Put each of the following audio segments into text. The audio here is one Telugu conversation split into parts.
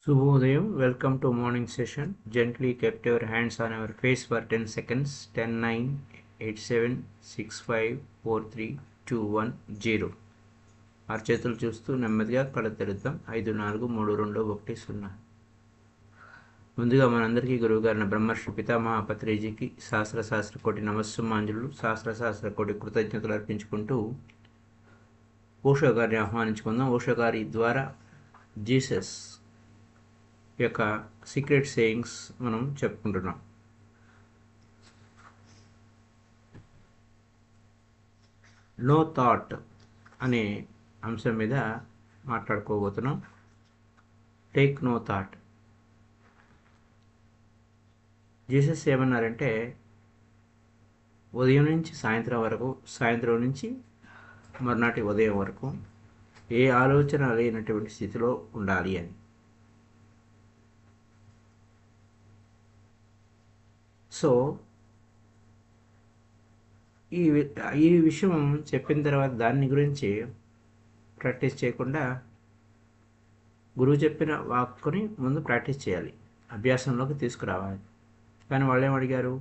Shubhodayam, welcome to morning session. Gently kept your hands on our face for 10 seconds. 10, 9, 8, 7, 6, 5, 4, 3, 2, 1, 0. చేతులు చూస్తూ నెమ్మదిగా కళ్ళు తెరుద్దాం. 5, 4, 3, 2, 1, 0. ముందుగా మనందరికీ గురువుగారిన బ్రహ్మర్షి పితామహ పత్రిజీకి సహస్ర కోటి నమస్సుమాంజులు, సహస్ర కోటి కృతజ్ఞతలు అర్పించుకుంటూ ఓషో గారిని ఆహ్వానించుకుందాం. ఓషో గారి ద్వారా జీసస్ యొక్క సీక్రెట్ సేయింగ్స్ మనం చెప్పుకుంటున్నాం. నో థాట్ అనే అంశం మీద మాట్లాడుకోబోతున్నాం. Take no thought. జీసస్ ఏమన్నారంటే, ఉదయం నుంచి సాయంత్రం వరకు, సాయంత్రం నుంచి మరునాటి ఉదయం వరకు ఏ ఆలోచన లేనటువంటి స్థితిలో ఉండాలి అని. సో ఈ విషయం చెప్పిన తర్వాత దాని గురించి ప్రాక్టీస్ చేయకుండా గురువు చెప్పిన వాక్కుని ముందు ప్రాక్టీస్ చేయాలి, అభ్యాసంలోకి తీసుకురావాలి. కానీ వాళ్ళు ఏం అడిగారు,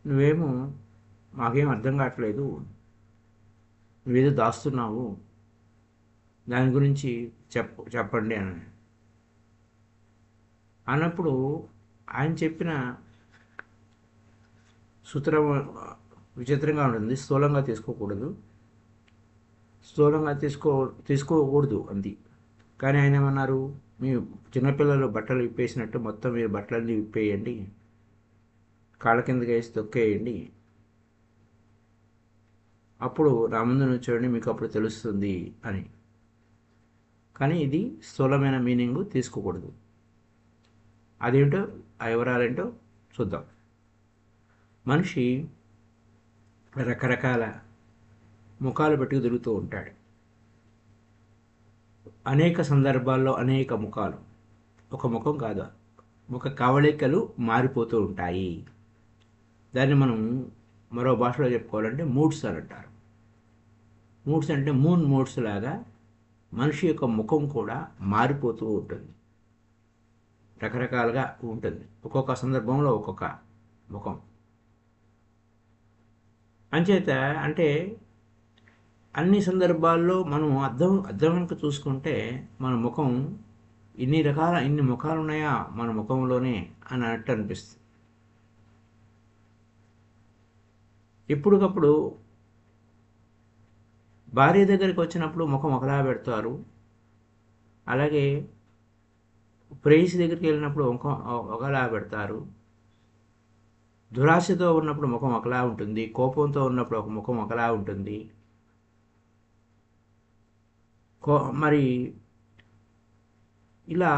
నువ్వేమో మాకేం అర్థం కావట్లేదు, నువ్వేదో దాస్తున్నావు, దాని గురించి చెప్పండి అని అన్నప్పుడు ఆయన చెప్పిన సూత్రం విచిత్రంగా ఉంటుంది. స్థూలంగా తీసుకోకూడదు అంది. కానీ ఆయన ఏమన్నారు, మీ చిన్నపిల్లలు బట్టలు విప్పేసినట్టు మొత్తం మీరు బట్టలన్నీ విప్పేయండి, కాళ్ళ కిందకి వేసి తొక్కేయండి, అప్పుడు నా ముందు నుంచోండి, మీకు అప్పుడు తెలుస్తుంది అని. కానీ ఇది స్థూలమైన మీనింగ్ తీసుకోకూడదు. అదేంటో ఆ వివరాలేంటో చూద్దాం. మనిషి రకరకాల ముఖాలు పెట్టుకు తిరుగుతూ ఉంటాడు. అనేక సందర్భాల్లో అనేక ముఖాలు, ఒక ముఖం కాదు, ముఖ కవళికలు మారిపోతూ ఉంటాయి. దాన్ని మనం మరో భాషలో చెప్పుకోవాలంటే మూడ్స్ అని అంటారు. మూడ్స్ అంటే మూన్ మూడ్స్ లాగా మనిషి యొక్క ముఖం కూడా మారిపోతూ ఉంటుంది, రకరకాలుగా ఉంటుంది. ఒక్కొక్క సందర్భంలో ఒక్కొక్క ముఖం. అంచేత అంటే అన్ని సందర్భాల్లో మనం అర్థం కనుక చూసుకుంటే మన ముఖం ఇన్ని ముఖాలు ఉన్నాయా మన ముఖంలోనే అని అన్నట్టు అనిపిస్తుంది. ఎప్పటికప్పుడు భార్య దగ్గరికి వచ్చినప్పుడు ముఖం ఒకలా పెడతారు, అలాగే ప్రేయసి దగ్గరికి వెళ్ళినప్పుడు ముఖం ఒకలా పెడతారు. దురాశతో ఉన్నప్పుడు ముఖం ఒకలా ఉంటుంది, కోపంతో ఉన్నప్పుడు ఒక ముఖం ఒకలా ఉంటుంది. మరి ఇలా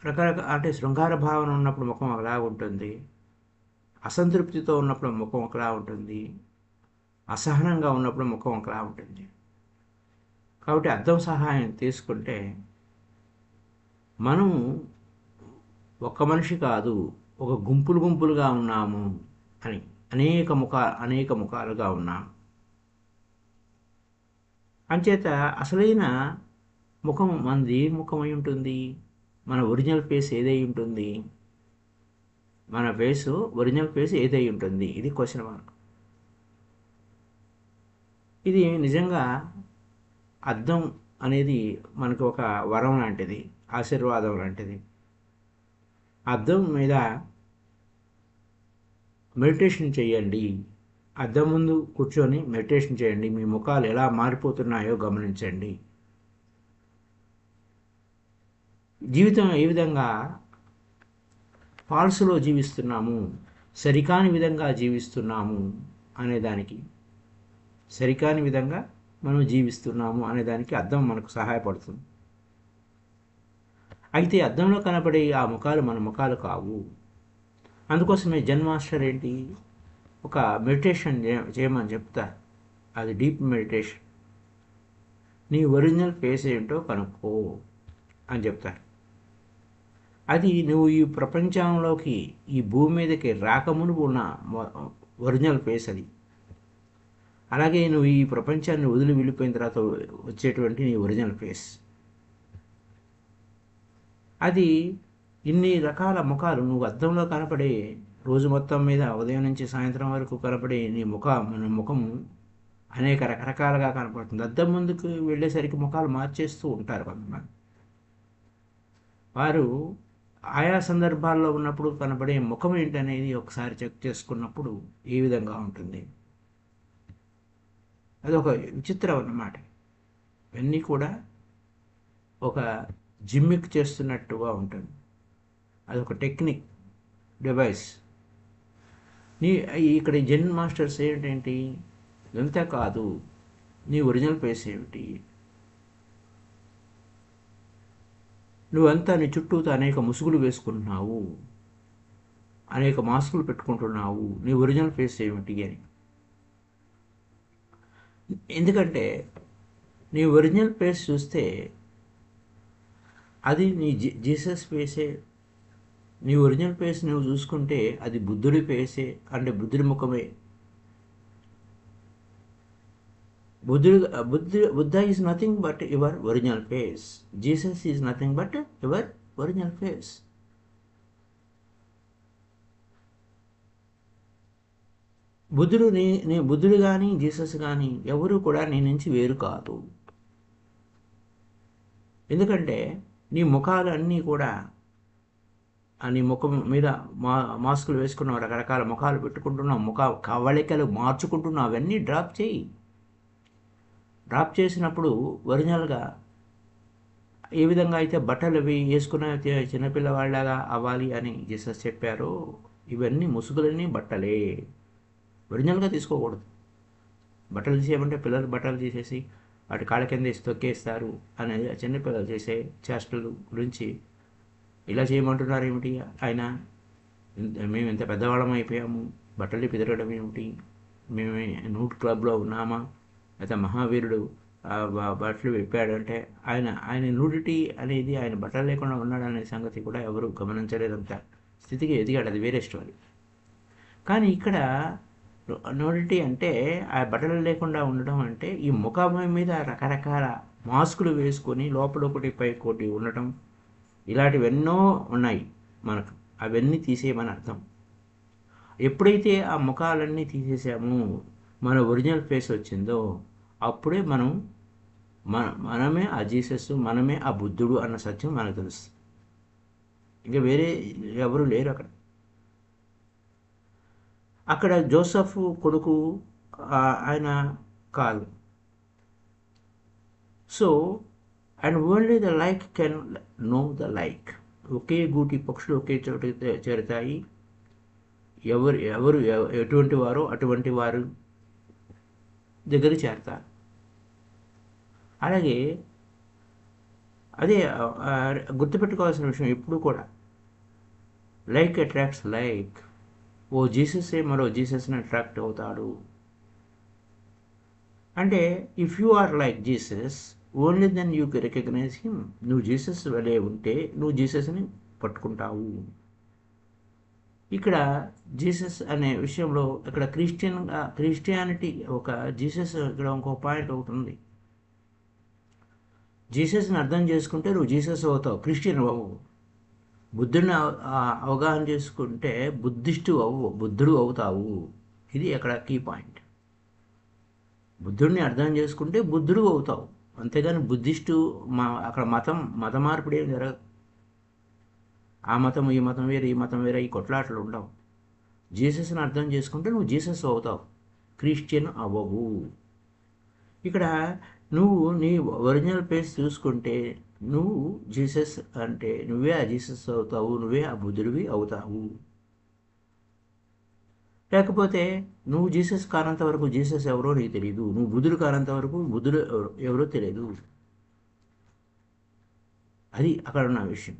రకరకాల అంటే శృంగార భావన ఉన్నప్పుడు ముఖం ఒకలా ఉంటుంది, అసంతృప్తితో ఉన్నప్పుడు ముఖం ఒకలా ఉంటుంది, అసహనంగా ఉన్నప్పుడు ముఖం ఒకలా ఉంటుంది. కాబట్టి అద్దం సహాయం తీసుకుంటే మనము ఒక్క మనిషి కాదు, ఒక గుంపులుగా ఉన్నాము అని, అనేక ముఖాలుగా ఉన్నాము. అంచేత అసలైన ముఖం మనది ముఖం అయి ఉంటుంది, మన ఒరిజినల్ ఫేస్ ఏదై ఉంటుంది, ఒరిజినల్ ఫేస్ ఏదై ఉంటుంది, ఇది క్వశ్చన్ మార్క్. ఇది నిజంగా అద్దం అనేది మనకు ఒక వరం లాంటిది, ఆశీర్వాదం లాంటిది. అద్దం మీద మెడిటేషన్ చేయండి, అద్దం ముందు కూర్చొని మెడిటేషన్ చేయండి, మీ ముఖాలు ఎలా మారిపోతున్నాయో గమనించండి. జీవితం ఏ విధంగా ఫాల్స్లో జీవిస్తున్నాము, సరికాని విధంగా జీవిస్తున్నాము అనేదానికి, సరికాని విధంగా మనం జీవిస్తున్నాము అనేదానికి అద్దం మనకు సహాయపడుతుంది. అయితే అద్దంలో కనపడే ఆ ముఖాలు మన ముఖాలు కావు. అందుకోసమే జెన్ మాస్టర్ ఏంటి, ఒక మెడిటేషన్ చేయమని చెప్తారు. అది డీప్ మెడిటేషన్. నీ ఒరిజినల్ ఫేస్ ఏంటో కనుక్కో అని చెప్తారు. అది నువ్వు ఈ ప్రపంచంలోకి, ఈ భూమి మీదకి రాకమునుపు ఉన్న ఒరిజినల్ ఫేస్ అది. అలాగే నువ్వు ఈ ప్రపంచాన్ని వదిలి వెళ్ళిపోయిన తర్వాత వచ్చేటువంటి నీ ఒరిజినల్ ఫేస్. అది ఇన్ని రకాల ముఖాలు నువ్వు అద్దంలో కనపడే రోజు మొత్తం మీద ఉదయం నుంచి సాయంత్రం వరకు కనపడే నీ మన ముఖము అనేక రకరకాలుగా కనపడుతుంది. అద్దం ముందుకు వెళ్ళేసరికి ముఖాలు మార్చేస్తూ ఉంటారు కొంతమంది. వారు ఆయా సందర్భాల్లో ఉన్నప్పుడు కనబడే ముఖం ఏంటనేది ఒకసారి చెక్ చేసుకున్నప్పుడు ఏ విధంగా ఉంటుంది. అదొక విచిత్రం అన్నమాట. ఇవన్నీ కూడా ఒక జిమ్మిక్ చేస్తున్నట్టుగా ఉంటుంది. అదొక టెక్నిక్ డివైస్. ఇక్కడ జెన్ మాస్టర్స్ ఏంటంటే ఇదంతా కాదు, నీ ఒరిజినల్ ఫేస్ ఏమిటి, నువ్వంతా నీ చుట్టూతో అనేక ముసుగులు వేసుకుంటున్నావు, అనేక మాస్కులు పెట్టుకుంటున్నావు, నీ ఒరిజినల్ ఫేస్ ఏమిటి అని. ఎందుకంటే నీ ఒరిజినల్ ఫేస్ చూస్తే అది నీ జీసస్ ఫేసే. నీ ఒరిజినల్ ఫేస్ నువ్వు చూసుకుంటే అది బుద్ధుడి ఫేసే, అంటే బుద్ధుడి ముఖమే. Buddha is nothing but your original face. Jesus is nothing but your original face. బుద్ధుడు కానీ జీసస్ కానీ ఎవరు కూడా నీ నుంచి వేరు కాదు. ఎందుకంటే నీ ముఖాలు అన్నీ కూడా నీ ముఖం మీద మాస్కులు వేసుకున్నావు, రకరకాల ముఖాలు పెట్టుకుంటున్నావు, కవళికలు మార్చుకుంటున్నావు. అవన్నీ డ్రాప్ చేయి. డ్రాప్ చేసినప్పుడు ఒరిజినల్గా ఏ విధంగా అయితే బట్టలు అవి వేసుకున్న చిన్నపిల్లవాళ్ళగా అవ్వాలి అని జీసస్ చెప్పారో, ఇవన్నీ ముసుగులన్నీ బట్టలే. ఒరిజినల్గా తీసుకోకూడదు. బట్టలు తీసేయమంటే పిల్లలు బట్టలు తీసేసి వాటి కాళ్ళ కింద తొక్కేస్తారు అనేది చిన్నపిల్లలు చేసే చేష్టలు గురించి ఇలా చేయమంటున్నారు ఏమిటి? ఆయన మేము ఇంత పెద్దవాళ్ళం అయిపోయాము, బట్టలు పెదరడం ఏమిటి, మేము నూట్ క్లబ్లో ఉన్నామా, అయితే మహావీరుడు బట్టలు విప్పాడంటే ఆయన నూడిటీ అనేది ఆయన బట్టలు లేకుండా ఉన్నాడనే సంగతి కూడా ఎవరు గమనించలేదంత స్థితికి ఎదిగాడు. అది వేరే స్టోరీ. కానీ ఇక్కడ నూడిటీ అంటే ఆ బట్టలు లేకుండా ఉండడం అంటే ఈ ముఖం మీద రకరకాల మాస్కులు వేసుకొని లోపల ఒకటి పై కోటి ఉండటం, ఇలాంటివెన్నో ఉన్నాయి మనకు. అవన్నీ తీసేయమని అర్థం. ఎప్పుడైతే ఆ ముఖాలన్నీ తీసేసామో మన ఒరిజినల్ ఫేస్ వచ్చిందో అప్పుడే మనమే ఆ జీసస్, మనమే ఆ బుద్ధుడు అన్న సత్యం మనకు తెలుస్తుంది. ఇంకా వేరే ఎవరు లేరు అక్కడ జోసఫ్ కొడుకు ఆయన కాదు. So and only the like can know the like. ఒకే గూటి పక్షులు ఒకే చోట చేరుతాయి. ఎవరు ఎటువంటి వారో అటువంటి వారు దగ్గర చేరతారు. అలాగే అదే గుర్తుపెట్టుకోవాల్సిన విషయం ఎప్పుడు కూడా, లైక్ అట్రాక్ట్స్ లైక్. ఓ జీసస్ఏ మరో జీసస్ని అట్రాక్ట్ అవుతాడు. అంటే if you are like Jesus only then you recognise him. నువ్వు జీసస్ వలే ఉంటే నువ్వు జీసస్ని పట్టుకుంటావు. ఇక్కడ జీసస్ అనే విషయంలో ఇక్కడ క్రిస్టియానిటీ ఒక జీసస్ ఇక్కడ ఇంకో పాయింట్ ఒకటి ఉంది. జీసస్ని అర్థం చేసుకుంటే నువ్వు జీసస్ అవుతావు, క్రిస్టియన్ అవ్వవు. బుద్ధుడిని అవగాహన చేసుకుంటే బుద్ధుడు అవుతావు. ఇది అక్కడ కీ పాయింట్. బుద్ధుడిని అర్థం చేసుకుంటే బుద్ధుడు అవుతావు, అంతేగాని బుద్ధిస్టు అక్కడ మత మార్పిడి ఏం జరగదు. ఆ మతం ఈ మతం వేరే, ఈ మతం వేరే, ఈ కొట్లాటలు ఉండవు. జీసస్ని అర్థం చేసుకుంటే నువ్వు జీసస్ అవుతావు, క్రిస్టియన్ అవ్వవు. ఇక్కడ నువ్వు నీ ఒరిజినల్ ఫేస్ చూసుకుంటే నువ్వు జీసస్ అంటే నువ్వే ఆ జీసస్ అవుతావు, నువ్వే ఆ బుద్ధుడివి అవుతావు. లేకపోతే నువ్వు జీసస్ కానంత వరకు జీసస్ ఎవరో నీకు తెలియదు, నువ్వు బుద్ధుడు కానంత వరకు బుద్ధుడు ఎవరో తెలియదు. అది అక్కడ ఉన్న విషయం.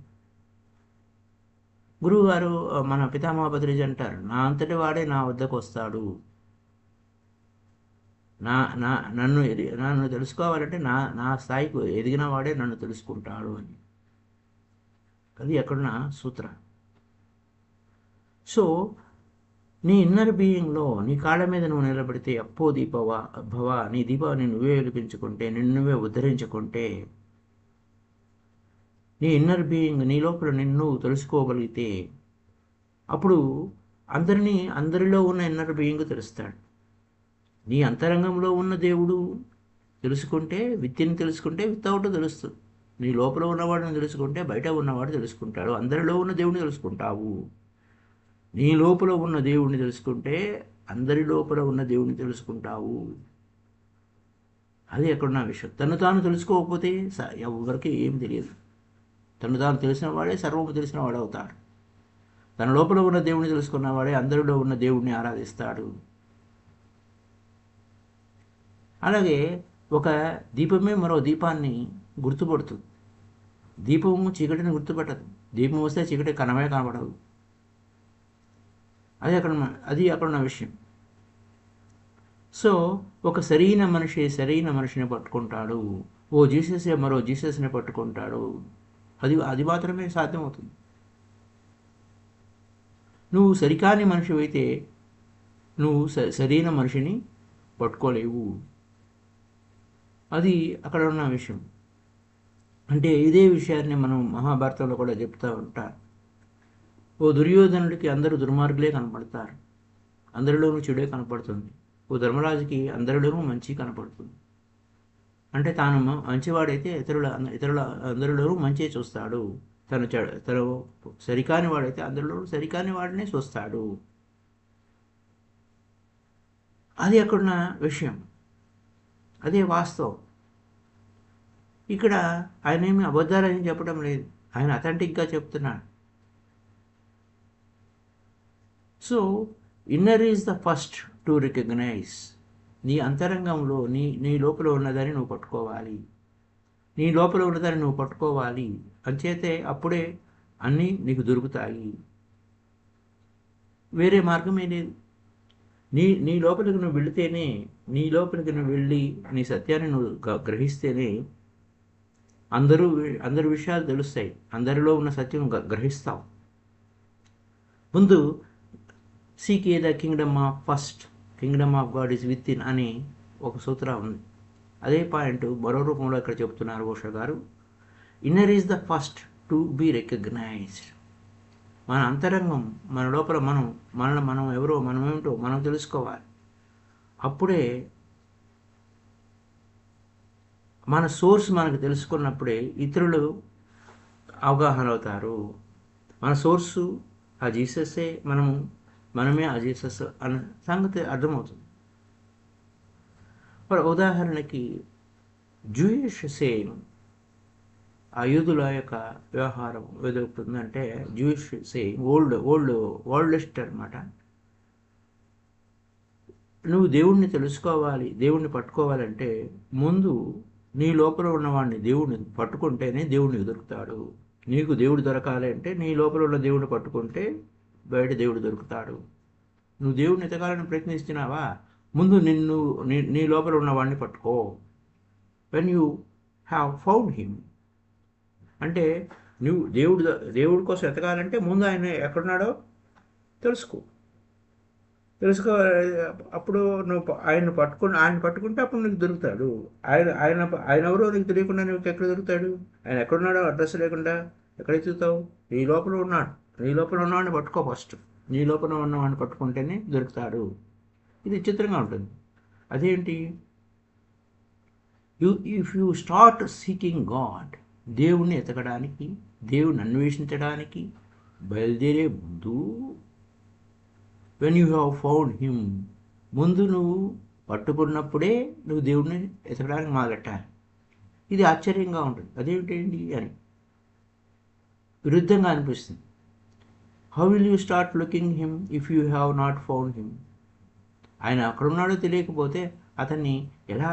గురువుగారు మన పితామహ భద్రజీ అంటారు, నా అంతటి వాడే నా వద్దకు వస్తాడు, నన్ను తెలుసుకోవాలంటే నా స్థాయికి ఎదిగిన వాడే నన్ను తెలుసుకుంటాడు అని. అది ఎక్కడున్న సూత్ర. సో నీ ఇన్నర్ బీయింగ్లో నీ కాళ్ళ మీద నువ్వు నిలబడితే అప్పో భవ, నీ దీపాన్ని నువ్వే వెలిగించుకుంటే, నిన్ను నువ్వే ఉద్ధరించుకుంటే నీ ఇన్నర్ బీయింగ్, నీ లోపల నిన్ను తెలుసుకోగలిగితే అప్పుడు అందరిలో ఉన్న ఇన్నర్ బీయింగ్ తెలుస్తాడు. నీ అంతరంగంలో ఉన్న దేవుడు తెలుసుకుంటే, విత్తిని తెలుసుకుంటే వితౌట్ తెలుస్తుంది. నీ లోపల ఉన్నవాడిని తెలుసుకుంటే బయట ఉన్నవాడు తెలుసుకుంటాడు. అందరిలో ఉన్న దేవుడిని తెలుసుకుంటావు. నీ లోపల ఉన్న దేవుడిని తెలుసుకుంటే అందరి లోపల ఉన్న దేవుడిని తెలుసుకుంటావు. అది ఎక్కడున్న విషయం. తను తాను తెలుసుకోకపోతే ఎవరికి ఏం తెలియదు. తను తాను తెలిసిన వాడే సర్వము తెలిసిన వాడు అవుతాడు. తన లోపల ఉన్న దేవుడిని తెలుసుకున్నవాడే అందరిలో ఉన్న దేవుడిని ఆరాధిస్తాడు. అలాగే ఒక దీపమే మరో దీపాన్ని గుర్తుపడుతుంది. దీపము చీకటిని గుర్తుపట్టదు. దీపం వస్తే చీకటి కనబడదు. అది అక్కడున్న విషయం. సో ఒక సరైన మనిషిని పట్టుకుంటాడు. ఓ జీససే మరో జీసస్ని పట్టుకుంటాడు. అది మాత్రమే సాధ్యమవుతుంది. నువ్వు సరికాని మనిషి అయితే నువ్వు సరైన మనిషిని పట్టుకోలేవు. అది అక్కడ ఉన్న విషయం. అంటే ఇదే విషయాన్ని మనం మహాభారతంలో కూడా చెప్తూ ఉంటారు. ఓ దుర్యోధనుడికి అందరూ దుర్మార్గులే కనపడతారు, అందరిలోనూ చెడే కనపడుతుంది. ఓ ధర్మరాజుకి అందరిలోనూ మంచి కనపడుతుంది. అంటే తాను మంచివాడైతే ఇతరుల అందరిలోనూ మంచి చూస్తాడు. తను సరికాని వాడైతే అందరిలోనూ సరికాని వాడినే చూస్తాడు. అది అక్కడున్న విషయం. అదే వాస్తవం. ఇక్కడ ఆయన ఏమి అబద్ధాలని చెప్పడం లేదు, ఆయన అథెంటిక్గా చెప్తున్నాడు. So inner is the first to recognise. నీ అంతరంగంలో నీ లోపల ఉన్నదాన్ని నువ్వు పట్టుకోవాలి. నీ లోపల ఉన్నదాన్ని నువ్వు పట్టుకోవాలి. అంచేతే అప్పుడే అన్నీ నీకు దొరుకుతాయి. వేరే మార్గమే లేదు. నీ లోపలికి నువ్వు వెళితేనే, నీ లోపలికి నువ్వు వెళ్ళి నీ సత్యాన్ని నువ్వు గ్రహిస్తేనే అందరి విషయాలు తెలుస్తాయి. అందరిలో ఉన్న సత్యం గ్రహిస్తావు. ముందు seek A the Kingdom of God is with in అని ఒక సూత్రం ఉంది. అదే పాయింట్ మరో రూపంలో ఇక్కడ చెప్తున్నారు ఓషో గారు. Inner is the first to be recognised. మన అంతరంగం, మన లోపల మనం ఎవరో, మనమేమిటో మనం తెలుసుకోవాలి. అప్పుడే మన సోర్స్ మనకు తెలుసుకున్నప్పుడే ఇతరులు అవగాహన అవుతారు. మన సోర్సు ఆ జీసస్సే, మనమే ఆ జీసస్ అన్న సంగతి అర్థమవుతుంది. ఉదాహరణకి జూయిష్ సేయింగ్, ఆ యూదుల యొక్క వ్యవహారం ఏదవుతుందంటే జూయిష్ సేయింగ్ ఓల్డెస్ట్ అనమాట. నువ్వు దేవుణ్ణి తెలుసుకోవాలి, దేవుణ్ణి పట్టుకోవాలంటే ముందు నీ లోపల ఉన్నవాడిని దేవుడిని పట్టుకుంటేనే దేవుడిని దొరుకుతాడు. నీకు దేవుడు దొరకాలి అంటే నీ లోపల ఉన్న దేవుడిని పట్టుకుంటే బయట దేవుడు దొరుకుతాడు. నువ్వు దేవుడిని ఎతకాలని ప్రయత్నిస్తున్నావా, ముందు నీ లోపల ఉన్నవాడిని పట్టుకో. When you have found him, అంటే నువ్వు దేవుడి కోసం ఎతకాలంటే ముందు ఆయన ఎక్కడున్నాడో తెలుసుకో. అప్పుడు నువ్వు ఆయన పట్టుకుంటే అప్పుడు నీకు దొరుకుతాడు. ఆయన ఎవరో నీకు తెలియకుండా నీకు ఎక్కడ దొరుకుతాడు? ఆయన ఎక్కడున్నాడో అడ్రస్ లేకుండా ఎక్కడ ఎత్తుతావు? నీ లోపల ఉన్నాడు. నీ లోపల ఉన్నవాడిని పట్టుకో ఫస్ట్. నీ లోపల ఉన్నవాడిని పట్టుకుంటేనే దొరుకుతాడు. ఇది విచిత్రంగా ఉంటుంది. అదేంటి? If you start seeking God, దేవుణ్ణి ఎతకడానికి, దేవుణ్ణి అన్వేషించడానికి బయలుదేరే ముందు, when you have found him, ముందు నువ్వు పట్టుకున్నప్పుడే నువ్వు దేవుణ్ణి ఎతకడానికి మొదలెట్టాలి. ఇది ఆశ్చర్యంగా ఉంటుంది. అదేమిటండి అని విరుద్ధంగా అనిపిస్తుంది. How will you start looking him if you have not found him? ఆయన అక్కడున్నాడో తెలియకపోతే అతన్ని ఎలా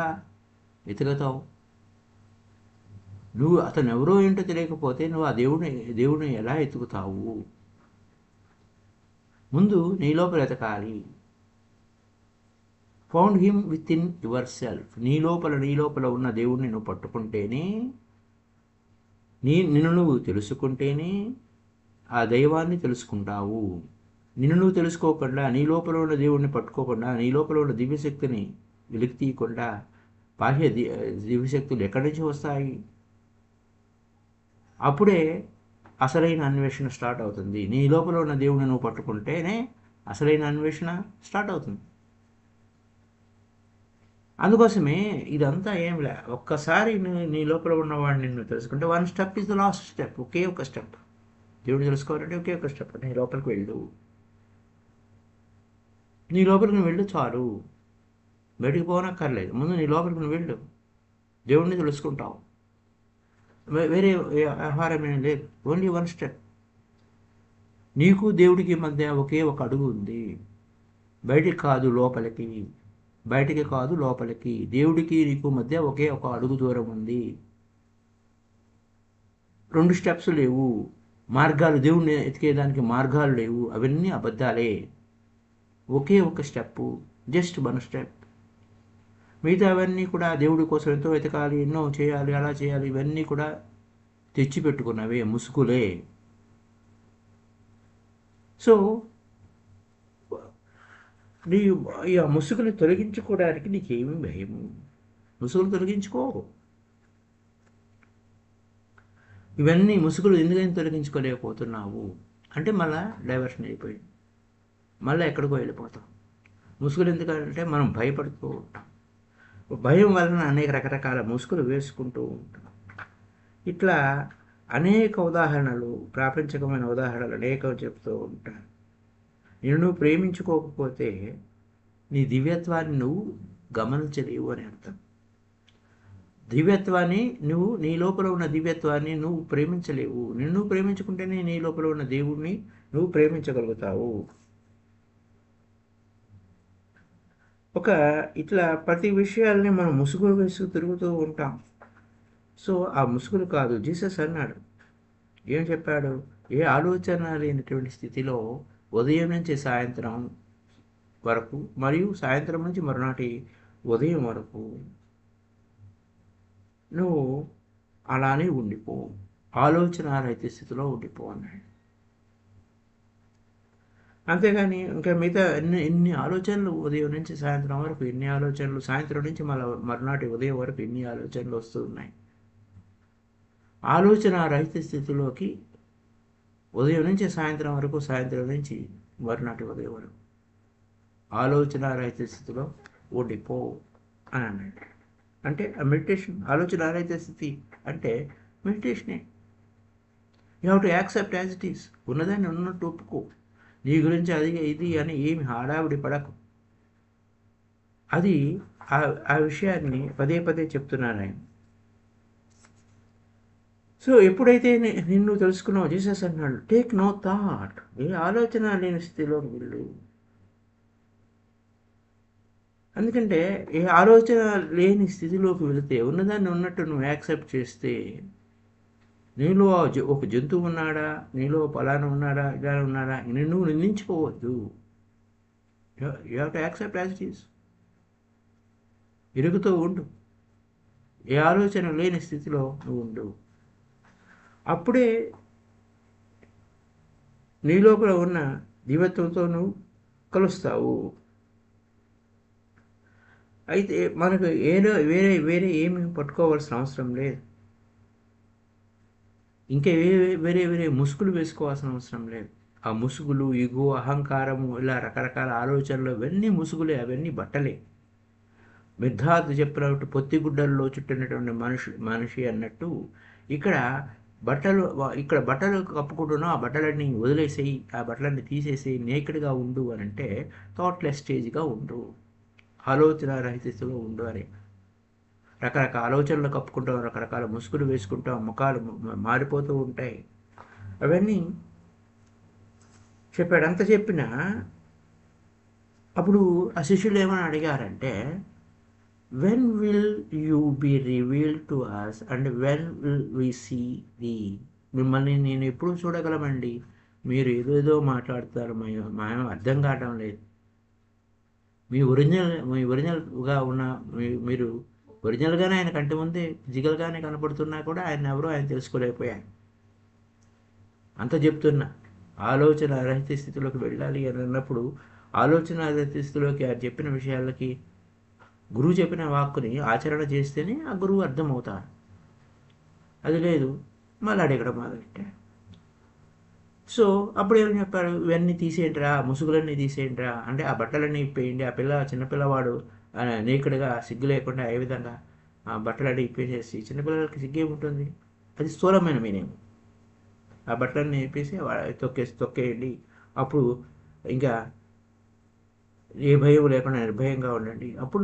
వెతుకుతావు? నువ్వు అతను ఎవరో ఏంటో తెలియకపోతే నువ్వు ఆ దేవుడిని ఎలా ఎతుకుతావు? ముందు నీ లోపల ఎతకాలి. Found him within yourself. నీ లోపల ఉన్న దేవుడిని నువ్వు పట్టుకుంటేనే, నిన్ను నువ్వు తెలుసుకుంటేనే ఆ దైవాన్ని తెలుసుకుంటావు. నిన్ను నువ్వు తెలుసుకోకుండా, నీ లోపల ఉన్న దేవుడిని పట్టుకోకుండా, నీ లోపల ఉన్న దివ్యశక్తిని వెలికి తీయకుండా బాహ్య దివ్యశక్తులు ఎక్కడి నుంచి వస్తాయి? అప్పుడే అసలైన అన్వేషణ స్టార్ట్ అవుతుంది. నీ లోపల ఉన్న దేవుడిని నువ్వు పట్టుకుంటేనే అసలైన అన్వేషణ స్టార్ట్ అవుతుంది. అందుకోసమే ఇదంతా ఏం లే, ఒక్కసారి నీ లోపల ఉన్నవాడిని నువ్వు తెలుసుకుంటే 1 step is the last step. ఒకే ఒక స్టెప్. దేవుడిని తెలుసుకోవాలంటే ఒకే ఒక స్టెప్. నీ లోపలికి వెళ్ళు, నీ లోపలికి నువ్వు వెళ్ళు చాలు. బయటికి పోనక్కర్లేదు. ముందు నీ లోపలికి నువ్వు వెళ్ళు, దేవుడిని తెలుసుకుంటావు. వేరే ఆహారమేం లేదు. Only 1 step. నీకు దేవుడికి మధ్య ఒకే ఒక అడుగు ఉంది. బయటికి కాదు లోపలికి, బయటికి కాదు లోపలికి. దేవుడికి నీకు మధ్య ఒకే ఒక అడుగు దూరం ఉంది. 2 స్టెప్స్ లేవు. మార్గాలు, దేవుడిని ఎతికేదానికి మార్గాలు లేవు. అవన్నీ అబద్ధాలే. ఒకే ఒక స్టెప్పు, జస్ట్ 1 స్టెప్. మిగతా అవన్నీ కూడా దేవుడి కోసం ఎంతో వెతకాలి, ఎన్నో చేయాలి, అలా చేయాలి, ఇవన్నీ కూడా తెచ్చిపెట్టుకున్నవే, ముసుగులే. సో నీ ఆ ముసుగుని తొలగించుకోవడానికి నీకేమీ భయము. ముసుగులు తొలగించుకో. ఇవన్నీ ముసుగులు ఎందుకని తొలగించుకోలేకపోతున్నావు అంటే మళ్ళీ డైవర్షన్ అయిపోయింది, మళ్ళీ ఎక్కడికో వెళ్ళిపోతాం. ముసుగులు ఎందుకంటే మనం భయపడుతూ ఉంటాం. భయం వలన అనేక రకరకాల ముసుగులు వేసుకుంటూ ఉంటాం. ఇట్లా అనేక ఉదాహరణలు, ప్రాపంచికమైన ఉదాహరణలు అనేకం చెప్తూ ఉంటాను. నువ్వు ప్రేమించుకోకపోతే నీ దివ్యత్వాన్ని నువ్వు గమనించలేవు అని అర్థం. దివ్యత్వాన్ని నువ్వు, నీ లోపల ఉన్న దివ్యత్వాన్ని నువ్వు ప్రేమించలేవు. నిన్ను ప్రేమించుకుంటేనే నీ లోపల ఉన్న దేవుణ్ణి నువ్వు ప్రేమించగలుగుతావు. ఇట్లా ప్రతి విషయాల్ని మనం ముసుగులు వేస్తూ తిరుగుతూ ఉంటాం. సో ఆ ముసుగులు కాదు. జీసస్ అన్నాడు, ఏం చెప్పాడు? ఏ ఆలోచన లేనటువంటి స్థితిలో ఉదయం నుంచి సాయంత్రం వరకు మరియు సాయంత్రం నుంచి మరునాటి ఉదయం వరకు నువ్వు అలానే ఉండిపో, ఆలోచన రహిత స్థితిలో ఉండిపో అన్నాడు. అంతేగాని ఇంకా మిగతా ఎన్ని ఆలోచనలు ఉదయం నుంచి సాయంత్రం వరకు, ఎన్ని ఆలోచనలు సాయంత్రం నుంచి మరునాటి ఉదయం వరకు ఎన్ని ఆలోచనలు వస్తూ ఉన్నాయి. ఆలోచన రహిత స్థితిలోకి ఉదయం నుంచి సాయంత్రం వరకు, సాయంత్రం నుంచి మరునాటి ఉదయం వరకు ఆలోచన రహిత స్థితిలో ఉండిపో అని అన్నాడు. అంటే ఆ మెడిటేషన్, ఆలోచన రహిత స్థితి అంటే మెడిటేషనే. You have to accept as it is. ఉన్నదాన్ని ఉన్నట్టు ఒప్పుకో. నీ గురించి అది ఇది అని ఏమి హడావిడి పడకు. అది ఆ విషయాన్ని పదే పదే చెప్తున్నాను ఆయన. సో ఎప్పుడైతే నిన్ను తెలుసుకున్నావు, జీసస్ అన్నాడు, టేక్ నో థాట్. ఏ ఆలోచన లేని స్థితిలోకి వెళ్ళు. ఎందుకంటే ఏ ఆలోచన లేని స్థితిలోకి వెళితే, ఉన్నదాన్ని ఉన్నట్టు నువ్వు యాక్సెప్ట్ చేస్తే, నీలో ఒక జంతువు ఉన్నాడా, నీలో పలానా ఉన్నాడా, ఇలా ఉన్నాడా, నువ్వు నిందించుకోవద్దు. You have to accept as it is. ఎరుగుతూ ఉండు. ఏ ఆలోచన లేని స్థితిలో నువ్వు ఉండు. అప్పుడే నీ లోపల ఉన్న దివ్యత్వంతో నువ్వు కలుస్తావు. అయితే మనకు వేరే ఏమి పట్టుకోవాల్సిన అవసరం లేదు. ఇంకా వేరే ముసుగులు వేసుకోవాల్సిన అవసరం లేదు. ఆ ముసుగులు, ఇగో, అహంకారము, ఇలా రకరకాల ఆలోచనలు, అవన్నీ ముసుగులే, అవన్నీ బట్టలే. మిథ్యాత్ చెప్పినట్టు పొత్తిగుడ్డల్లో చుట్టినటువంటి మనిషి అన్నట్టు ఇక్కడ బట్టలు కప్పుకుంటున్నావు. ఆ బట్టలన్నీ వదిలేసేయి, ఆ బట్టలన్నీ తీసేసేయి, నేకెడ్గా ఉండు అని అంటే థాట్లెస్ స్టేజ్గా ఉండు, ఆలోచన రహితలో ఉండు అని. రకరకాల ఆలోచనలు కప్పుకుంటాం, రకరకాల ముసుగులు వేసుకుంటాం, ముఖాలు మారిపోతూ ఉంటాయి. అవన్నీ చెప్పాడు. అంత చెప్పినా అప్పుడు ఆ శిష్యులు ఏమని అడిగారంటే, when will you be revealed to us and when will we see thee. మిమ్మల్ని నేను ఎప్పుడు చూడగలమండి? మీరు ఏదేదో మాట్లాడుతారు, మేము అర్థం కావటం లేదు. మీ ఒరిజినల్గా ఉన్న మీరు ఒరిజినల్గానే ఆయన కంటి ముందే ఫిజికల్గానే కనపడుతున్నా కూడా ఆయన తెలుసుకోలేకపోయారు. అంత చెప్తున్నా. ఆలోచన రహిత స్థితిలోకి వెళ్ళాలి అని అన్నప్పుడు, ఆలోచన రహిత స్థితిలోకి ఆయన చెప్పిన విషయాలకి, గురువు చెప్పిన వాక్కుని ఆచరణ చేస్తేనే ఆ గురువు అర్థమవుతారు. అది లేదు, మళ్ళీ అడగడం మొదలెట్టాడు. సో అప్పుడు ఏమని చెప్పారు, ఇవన్నీ తీసేయండిరా, ముసుగులన్నీ తీసేయండిరా, అంటే ఆ బట్టలన్నీ ఇప్పేయండి, ఆ చిన్నపిల్లవాడు నేకుడుగా సిగ్గు లేకుండా ఏ విధంగా ఆ బట్టలన్నీ ఇప్పేసేసి, చిన్నపిల్లలకి సిగ్గేముంటుంది, అది స్థూలమైన మీనింగ్. ఆ బట్టలన్నీ ఇప్పేసి తొక్కేయండి, అప్పుడు ఇంకా ఏ భయం లేకుండా నిర్భయంగా ఉండండి, అప్పుడు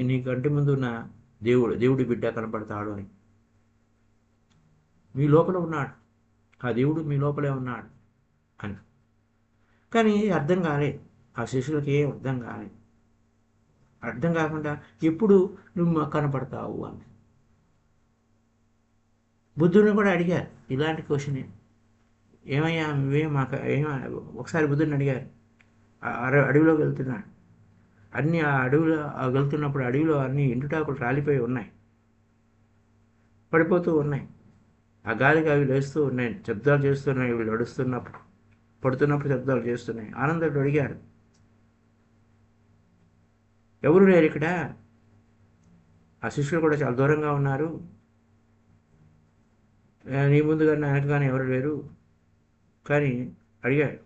నీ కంటి ముందు ఉన్న దేవుడి బిడ్డ కనపడతాడు అని. మీ లోపల ఉన్నాడు, ఆ దేవుడు మీ లోపలే ఉన్నాడు అని. కానీ అర్థం కాలేదు, ఆ శిష్యులకి ఏం అర్థం కాలేదు. అర్థం కాకుండా ఎప్పుడు నువ్వు కనపడతావు అని బుద్ధుడిని కూడా అడిగారు ఇలాంటి క్వశ్చన్. ఏమయ్యా నువ్వేం మాకు ఒకసారి బుద్ధుడిని అడిగారు. అడవిలోకి వెళ్తున్నాడు, అన్ని ఆ అడవిలో వెళ్తున్నప్పుడు అడవిలో అన్ని ఎండుటాకులు రాలిపోయి ఉన్నాయి, పడిపోతూ ఉన్నాయి, ఆ గాలికి అవి లేస్తూ ఉన్నాయి, శబ్దాలు చేస్తున్నాయి, వీళ్ళు నడుస్తున్నప్పుడు పడుతున్నప్పుడు శబ్దాలు చేస్తున్నాయి. ఆనందుడు అడిగాడు, ఎవరు లేరు ఇక్కడ, ఆ శిష్యులు కూడా చాలా దూరంగా ఉన్నారు, నీ ముందు కానీ వెనక కానీ ఎవరు లేరు. కానీ అడిగాడు,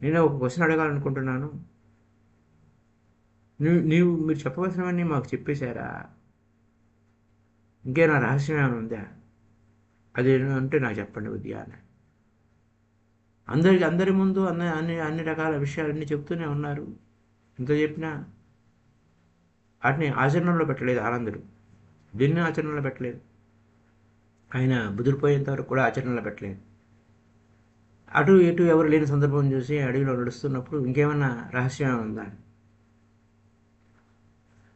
నేను ఒక క్వశ్చన్ అడగాలనుకుంటున్నాను, మీరు చెప్పవలసినవన్నీ మాకు చెప్పేశారా, ఇంకేనా రహస్యం ఏమైనా ఉందా, అది అంటే నాకు చెప్పండి బుద్ధి అని. అందరి ముందు అన్ని రకాల విషయాలన్నీ చెప్తూనే ఉన్నారు, ఇంత చెప్పినా వాటిని ఆచరణలో పెట్టలేదు ఆనందుడు. దీన్ని ఆచరణలో పెట్టలేదు, ఆయన బుదిరిపోయేంత వరకు కూడా ఆచరణలో పెట్టలేదు. అటు ఇటు ఎవరు లేని సందర్భం చూసి అడవిలో నడుస్తున్నప్పుడు ఇంకేమన్నా రహస్యం ఉందా,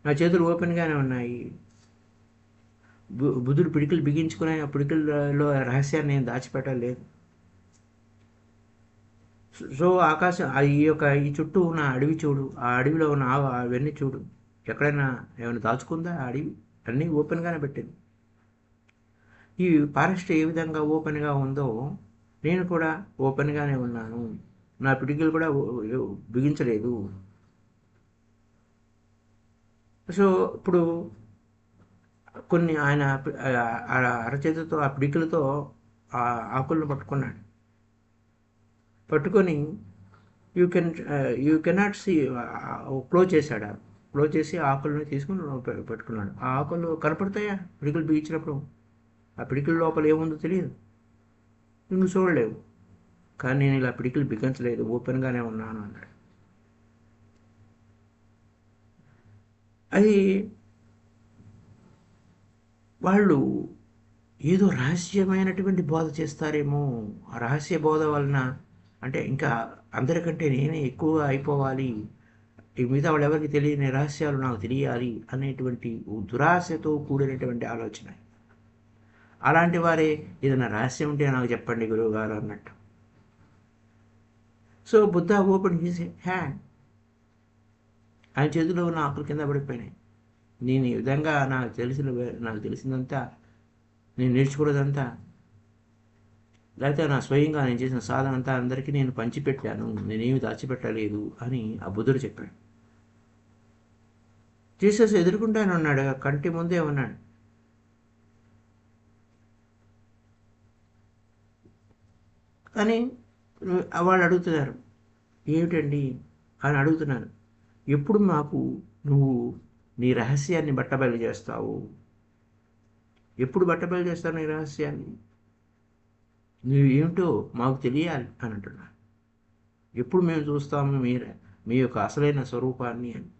నా చేతులు ఓపెన్గానే ఉన్నాయి, బుద్ధుడు పిడికిలు బిగించుకునే ఆ పిడికిల్లో రహస్యాన్ని నేను దాచిపెట్టలేదు. సో ఆకాశం ఈ చుట్టూ ఉన్న అడవి చూడు, ఆ అడవిలో ఉన్న అవన్నీ చూడు, ఎక్కడైనా ఏమైనా దాచుకుందా ఆ అడవి, అన్నీ ఓపెన్గానే పెట్టింది. ఈ ఫారెస్ట్ ఏ విధంగా ఓపెన్గా ఉందో నేను కూడా ఓపెన్గానే ఉన్నాను, నా పిడికిలు కూడా బిగించలేదు. సో ఇప్పుడు కొన్ని ఆయన అరచేతితో ఆ పిడికిలతో ఆ ఆకులను పట్టుకున్నాడు, పట్టుకొని యూ కెనాట్ సీ, క్లోజ్ చేశాడు, క్లోజ్ చేసి ఆకులను తీసుకుని పెట్టుకున్నాడు. ఆ ఆకులు కనపడతాయా పిడికిలు బిగించినప్పుడు, ఆ పిడికిల లోపల ఏముందో తెలియదు, నువ్వు చూడలేవు. కానీ నేను ఇలా పిడికిలు బిగించలేదు, ఓపెన్గానే ఉన్నాను అన్నాడు. అది వాళ్ళు ఏదో రహస్యమైనటువంటి బోధ చేస్తారేమో, ఆ రహస్య బోధ వలన అంటే ఇంకా అందరికంటే నేనే ఎక్కువ అయిపోవాలి, ఈ మిగతా వాళ్ళు ఎవరికి తెలియని రహస్యాలు నాకు తెలియాలి అనేటువంటి దురాశతో కూడినటువంటి ఆలోచన. అలాంటి వారే ఏదైనా రహస్యం ఉంటే నాకు చెప్పండి గురువు గారు అన్నట్టు. సో బుద్ధ ఓపెన్ చేసే హ్యాండ్, ఆయన చేతిలో ఉన్న ఆకులు కింద పడిపోయినాయి. నేను ఈ విధంగా నాకు తెలిసిందంతా, నేను నేర్చుకున్నదంతా, లేకపోతే నా స్వయంగా నేను చేసిన సాధన అంతా అందరికీ నేను పంచిపెట్టాను, నేనేమి దాచిపెట్టలేదు అని ఆ బుద్ధుడు చెప్పాడు. జీసస్ ఎదుర్కొంటానే ఉన్నాడు, కంటి ముందే ఉన్నాడు. కానీ వాళ్ళు అడుగుతున్నారు, ఏమిటండి అని అడుగుతున్నారు, ఎప్పుడు మాకు నువ్వు నీ రహస్యాన్ని బట్టబయలు చేస్తావు, ఎప్పుడు బట్టబయలు చేస్తావు నీ రహస్యాన్ని, నువ్వు ఏమిటో మాకు తెలియాలి అని అంటున్నా. ఎప్పుడు మేము చూస్తాము మీ యొక్క అసలైన స్వరూపాన్ని అని.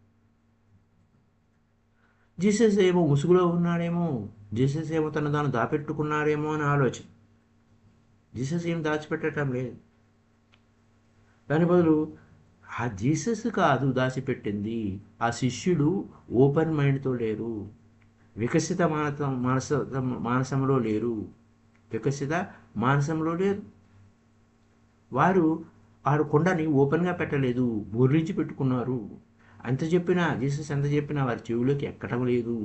జీసస్ ఏమో ముసుగులో ఉన్నాడేమో, జీసస్ ఏమో తాను దాపెట్టుకున్నాడేమో అని ఆలోచన. జీసస్ ఏం దాచిపెట్టడం లేదు, దాని బదులు ఆ జీసస్ కాదు దాచిపెట్టింది, ఆ శిష్యుడు ఓపెన్ మైండ్తో లేరు, వికసిత మానసంలో లేరు, వికసిత మానసంలో లేరు. వారు కొండని ఓపెన్గా పెట్టలేదు, బోర్రించి పెట్టుకున్నారు. జీసస్ ఎంత చెప్పినా వారి చెవులోకి ఎక్కడం లేదు.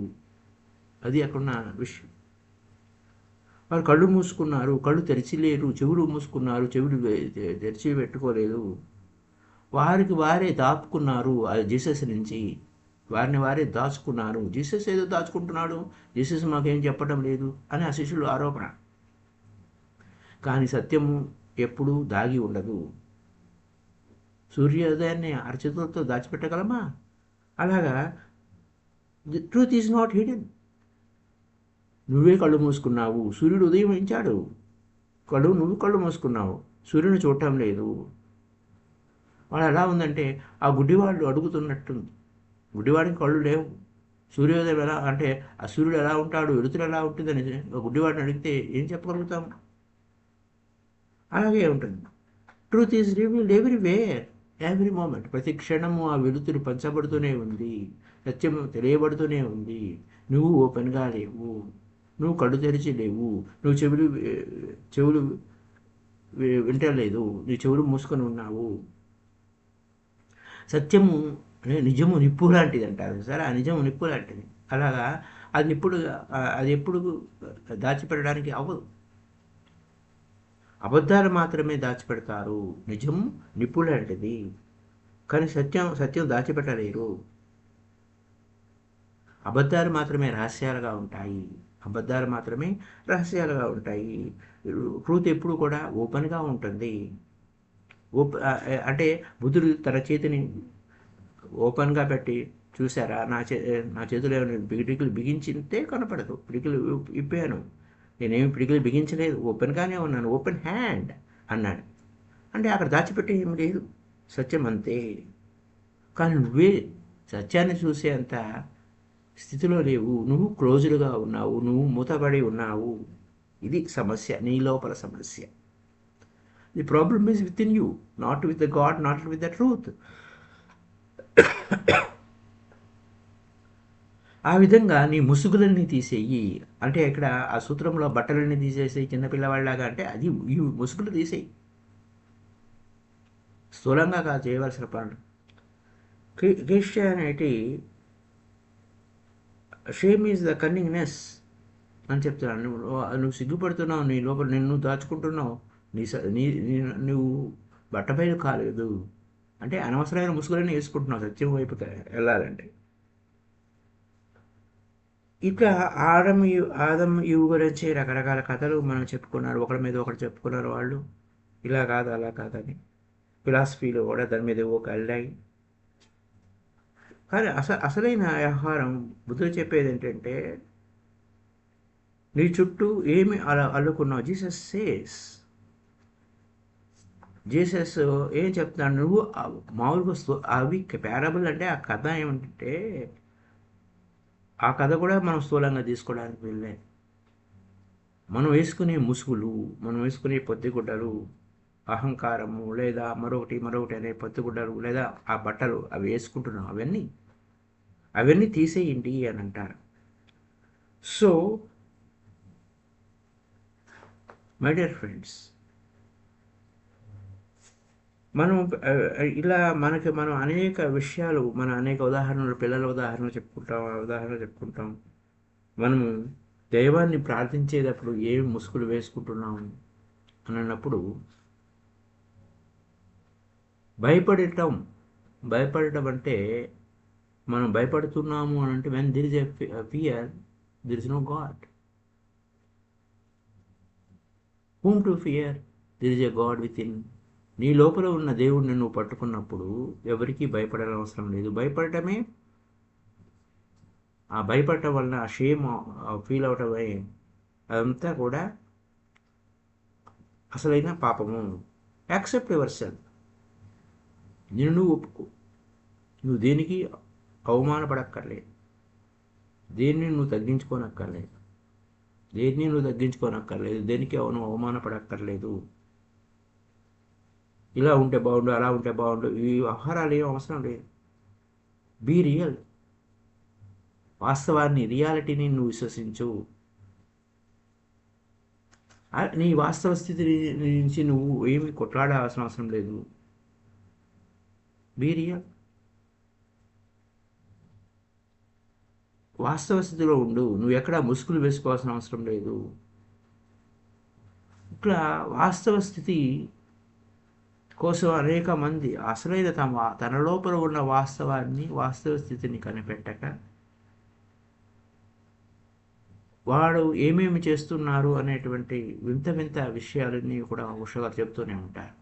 అది అక్కడున్న విషయం. వారు కళ్ళు మూసుకున్నారు, కళ్ళు తెరిచిలేరు, చెవులు మూసుకున్నారు, చెవులు తెరిచి పెట్టుకోలేదు. వారికి వారే దాపుకున్నారు ఆ జీసస్ నుంచి. వారిని వారే దాచుకున్నారు. జీసస్ ఏదో దాచుకుంటున్నాడు, జీసస్ మాకేం చెప్పడం లేదు అని ఆ శిష్యుల ఆరోపణ. కానీ సత్యము ఎప్పుడూ దాగి ఉండదు. సూర్యోదయాన్ని అరచేతులతో దాచిపెట్టగలమా? అలాగా the truth is not hidden. నువ్వే కళ్ళు మూసుకున్నావు, సూర్యుడు ఉదయించాడు, నువ్వు కళ్ళు మూసుకున్నావు, సూర్యుని చూడటం లేదు. వాడు ఎలా ఉందంటే ఆ గుడ్డివాళ్ళు అడుగుతున్నట్టుంది. గుడ్డివాడికి కళ్ళు లేవు. సూర్యోదయం ఎలా అంటే ఆ సూర్యుడు ఎలా ఉంటాడు, వెలుతురు ఎలా ఉంటుందని గుడ్డివాడిని అడిగితే ఏం చెప్పగలుగుతాం? అలాగే ఉంటుంది. Truth is revealed everywhere, every moment. ప్రతి క్షణము ఆ వెలుతురు పంచబడుతూనే ఉంది, సత్యము తెలియబడుతూనే ఉంది. నువ్వు ఓపెన్గా లేవు, నువ్వు కళ్ళు తెరిచి లేవు, నువ్వు చెవులు వింటలేదు, నీ చెవులు మూసుకొని ఉన్నావు. సత్యము నిజము నిప్పు లాంటిది అంటారు సరే, ఆ నిజము నిప్పు లాంటిది. అలాగా అది ఎప్పుడు దాచిపెట్టడానికి అవ్వదు. అబద్ధాలు మాత్రమే దాచిపెడతారు, నిజం నిప్పు లాంటిది. కానీ సత్యం దాచిపెట్టలేరు. అబద్ధాలు మాత్రమే రహస్యాలుగా ఉంటాయి, ట్రూత్ ఎప్పుడు కూడా ఓపెన్గా ఉంటుంది. అంటే బుద్ధుడు తన చేతిని ఓపెన్గా పెట్టి చూసారా, నా చేతిలో ఏమైనా పిడికిలు బిగించితే కనపడదు. పిడికిలు ఇప్పాను, నేనేమి పిడికిలు బిగించలేదు, ఓపెన్గానే ఉన్నాను, ఓపెన్ హ్యాండ్ అన్నాడు. అంటే అక్కడ దాచిపెట్టి ఏమి లేదు, సత్యం అంతే. కానీ నువ్వే సత్యాన్ని చూసే అంత స్థితిలో లేవు, నువ్వు క్లోజ్డ్గా ఉన్నావు, నువ్వు మూతపడి ఉన్నావు. ఇది సమస్య, నీ లోపల సమస్య. The problem is with in you, not with the God, not with the truth. ఆ విధంగా నీ ముసుగులన్నీ తీసేయి. అంటే ఇక్కడ ఆ సూత్రంలో బట్టలన్నీ తీసేసి చిన్నపిల్లవాళ్ళలాగా అంటే అది ఈ ముసుగులు తీసేయి. స్థూలంగా కాదు చేయవలసిన పనులు. Christianity shame is the cunningness అని చెప్తున్నాను. నువ్వు సిగ్గుపడుతున్నావు, నీ లోపల నిన్ను దాచుకుంటున్నావు, నువ్వు బట్టపైన కాలేదు అంటే అనవసరమైన ముసుగులన్నీ వేసుకుంటున్నావు సత్యం వైపు వెళ్ళాలంటే. ఇక ఆదం ఇవి గురించి రకరకాల కథలు మనం చెప్పుకున్నారు, ఒకరి మీద ఒకరు చెప్పుకున్నారు వాళ్ళు, ఇలా కాదు అలా కాదని. ఫిలాసఫీలు కూడా దాని మీద వెళ్ళాయి. కానీ అసలైన వ్యవహారం బుద్ధుడు చెప్పేది ఏంటంటే, నీ చుట్టూ ఏమి అల్లుకున్నావు. జీసస్ ఏం చెప్తున్నాడు, నువ్వు మామూలుగా అవి ప్యారబుల్ అంటే ఆ కథ ఏమిటంటే, ఆ కథ కూడా మనం స్థూలంగా తీసుకోవడానికి వెళ్ళే. మనం వేసుకునే ముసుగులు, మనం వేసుకునే పొత్తిగుడ్డలు, అహంకారము లేదా మరొకటి అనే పొత్తిగుడ్డలు లేదా ఆ బట్టలు అవి వేసుకుంటున్నాం, అవన్నీ తీసేయండి అని అంటారు. సో మై డియర్ ఫ్రెండ్స్, మనం ఇలా మనం అనేక విషయాలు, అనేక ఉదాహరణలు, పిల్లల ఉదాహరణలు చెప్పుకుంటాం. మనము దైవాన్ని ప్రార్థించేటప్పుడు ఏమి ముసుగులు వేసుకుంటున్నాము అని అన్నప్పుడు భయపడటం అంటే మనం భయపడుతున్నాము అని అంటే when there is a fear there is no God. Whom to fear, there is a God within. నీ లోపల ఉన్న దేవుడిని నువ్వు పట్టుకున్నప్పుడు ఎవరికీ భయపడాల్సిన అవసరం లేదు. భయపడటం వలన ఆ షేమ్ ఫీల్ అవటమే అదంతా కూడా అసలైన పాపము. Accept your self. నువ్వు ఒప్పుకో. నువ్వు దేనికి అవమానపడక్కర్లేదు, దేన్ని నువ్వు తగ్గించుకోనక్కర్లేదు, దేనికి అవమానపడక్కర్లేదు. ఇలా ఉంటే బాగుండు, అలా ఉంటే బాగుండు, ఈ వ్యవహారాలు ఏం అవసరం లేదు. Be real. వాస్తవాన్ని, రియాలిటీని నువ్వు విశ్వసించు. నీ వాస్తవ స్థితి నుంచి నువ్వు ఏమి కొట్లాడాల్సిన అవసరం లేదు. Be real. వాస్తవ స్థితిలో ఉండు, నువ్వు ఎక్కడా ముసుగులు వేసుకోవాల్సిన అవసరం లేదు. ఇట్లా వాస్తవ స్థితి కోసం అనేక మంది అసలైన తన లోపల ఉన్న వాస్తవ స్థితిని కనిపెట్టక వాడు ఏమేమి చేస్తున్నారు అనేటువంటి వింత వింత విషయాలన్నీ కూడా ఉషగా చెప్తూనే ఉంటారు.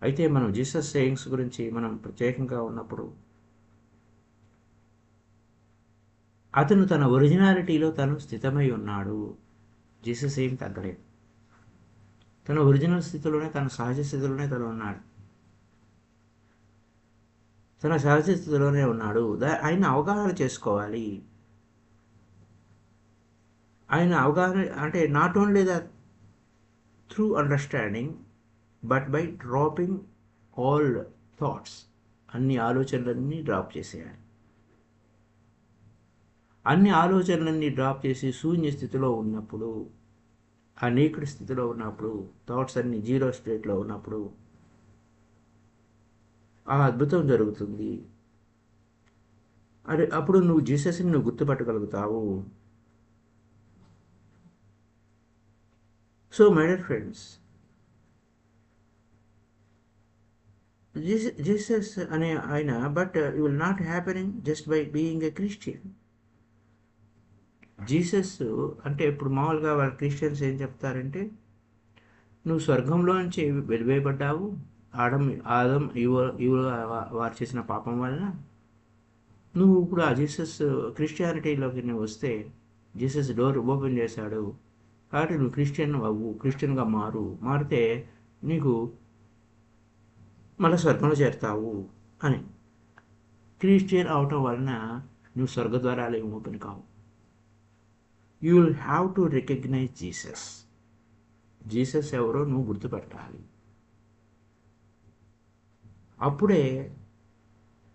అయితే మనం జీసస్ సేయింగ్స్ గురించి మనం ప్రత్యేకంగా ఉన్నప్పుడు అతను తన ఒరిజినాలిటీలో తను స్థితమై ఉన్నాడు. జీసస్ ఏం తగ్గలేదు. తన ఒరిజినల్ స్థితిలోనే, తన సహజ స్థితిలోనే తను ఉన్నాడు. తన సహజ స్థితిలోనే ఉన్నాడు. ఆయన అవగాహన చేసుకోవాలి. ఆయన అవగాహన అంటే not only the through understanding but by dropping all thoughts. అన్ని ఆలోచనలన్నీ డ్రాప్ చేసేయాలి. అన్ని ఆలోచనలన్నీ డ్రాప్ చేసి శూన్య స్థితిలో ఉన్నప్పుడు, ఆ నేకుడు స్థితిలో ఉన్నప్పుడు, థాట్స్ అన్ని జీరో స్టేట్లో ఉన్నప్పుడు ఆ అద్భుతం జరుగుతుంది. అప్పుడు నువ్వు జీసస్ని నువ్వు గుర్తుపట్టగలుగుతావు. So my dear friends, Jesus అనే ఆయన but you will not happening just by being a Christian. Jesus అంటే ఇప్పుడు మామూలుగా వాళ్ళ క్రిస్టియన్స్ ఏం చెప్తారంటే, నువ్వు స్వర్గంలోంచి వెలివేయబడ్డావు, ఆదం వారు చేసిన పాపం వలన. నువ్వు ఇప్పుడు ఆ జీసస్ క్రిస్టియానిటీలోకి నువ్వు వస్తే జీసస్ డోర్ ఓపెన్ చేశాడు కాబట్టి నువ్వు క్రిస్టియన్గా మారితే నీకు మళ్ళీ స్వర్గంలో చేరుతావు అని. క్రిస్టియన్ అవటం వలన నువ్వు స్వర్గద్వారాలు ఏమి ఓపెన్ కావు. You will have to recognise Jesus. Jesus ఎవరో నువ్వు గుర్తుపెట్టాలి. అప్పుడే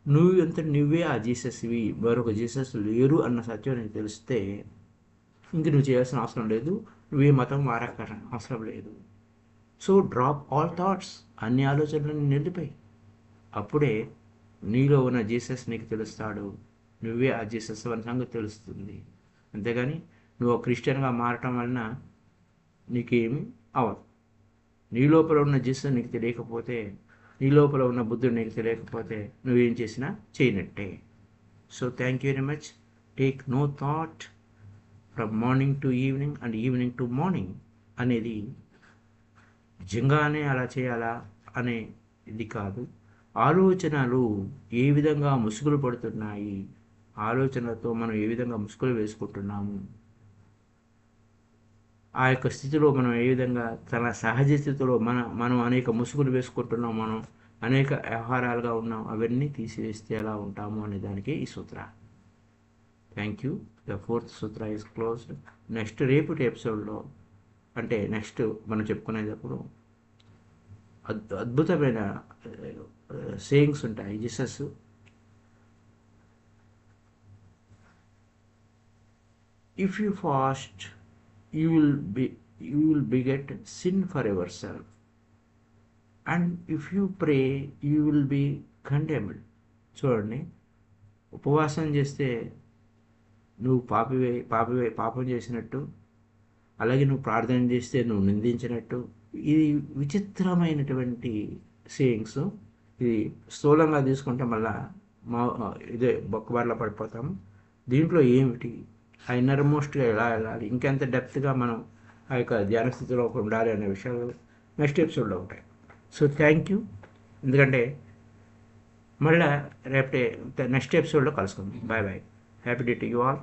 నువ్వే ఆ జీసస్వి, మరొక జీసస్ లేరు అన్న సత్యం నీకు తెలిస్తే ఇంక నువ్వు చేయాల్సిన అవసరం లేదు, నువ్వే మతం మారక అవసరం లేదు. సో డ్రాప్ ఆల్ థాట్స్, అన్ని ఆలోచనలను నిలిపాయి. అప్పుడే నీలో ఉన్న జీసస్ నీకు తెలుస్తాడు, నువ్వే ఆ జీసస్ అన్న సంగతి తెలుస్తుంది. అంతేగాని నువ్వు క్రిస్టియన్గా మారటం వలన నీకేమి అవ్వదు. నీ లోపల ఉన్న జీసస్ నీకు తెలియకపోతే, నీ లోపల ఉన్న బుద్ధుడు నీకు తెలియకపోతే నువ్వేం చేసినా చేయనట్టే. So thank you very much. Take no thought from morning to evening and evening to morning అనేది నిజంగానే అలా చేయాలా అనే ఇది కాదు. ఆలోచనలు ఏ విధంగా ముసుగులు పడుతున్నాయి, ఆలోచనలతో మనం ఏ విధంగా ముసుగులు వేసుకుంటున్నాము, ఆ యొక్క స్థితిలో మనం ఏ విధంగా తన సహజ స్థితిలో మనం అనేక ముసుగులు వేసుకుంటున్నాం, మనం అనేక వ్యవహారాలుగా ఉన్నాం, అవన్నీ తీసివేస్తే ఎలా ఉంటాము అనే దానికి ఈ sutra. Thank you. The 4th sutra is closed. Next రేపటి ఎపిసోడ్లో అంటే నెక్స్ట్ మనం చెప్పుకునేటప్పుడు అద్భుతమైన సేయింగ్స్ ఉంటాయి. Jesus if you fast you will beget sin for yourself, and if you pray you will be condemned. చూడండి, ఉపవాసం చేస్తే నువ్వు పాపం చేసినట్టు, అలాగే నువ్వు ప్రార్థన చేస్తే నువ్వు నిందించినట్టు. ఇది విచిత్రమైనటువంటి సేయింగ్స్. ఇది స్థూలంగా తీసుకుంటే మళ్ళా ఇదే బొక్కబార్లా పడిపోతాము. దీంట్లో ఏమిటి, ఆ ఇన్నర్మోస్ట్గా ఎలా వెళ్ళాలి, ఇంకెంత డెప్త్గా మనం ఆ యొక్క ధ్యాన స్థితిలో ఉండాలి అనే విషయాలు నెక్స్ట్ ఎపిసోడ్లో ఉంటాయి. So thank you. ఎందుకంటే మళ్ళీ రేపటి నెక్స్ట్ ఎపిసోడ్లో కలుసుకుందాం. Bye bye. Happy day to you all.